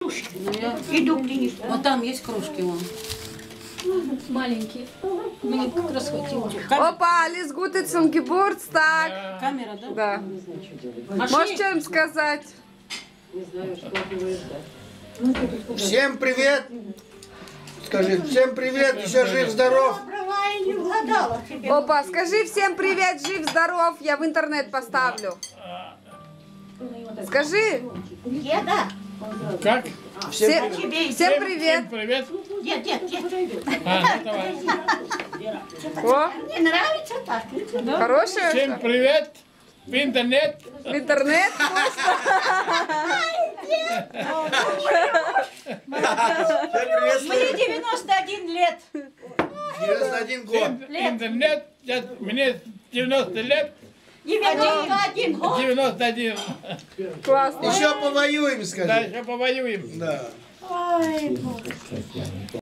Иду к Денису. Вот там есть кружки вон. Маленькие. Мне как раз хватило. Опа, Алис Гутит zum Geburtstag. Камера, да? Да. Маши. Можешь что им сказать? Всем привет! Скажи, всем привет, еще жив-здоров! Брала и не угадала тебе. Опа, скажи всем привет, жив-здоров, я в интернет поставлю. Скажи. Деда, Как? Всем тебе всем привет. Всем привет. дед. А, ну давай. О, Мне нравится так. хорошая. Всем привет. В интернет. В интернет. Всем привет, Мне 91 лет. 91 год. Интернет. Мне 90 лет. 91 год. 91. Классно. Еще повоюем, Да, скажи. еще повоюем. Да. Ой, Боже.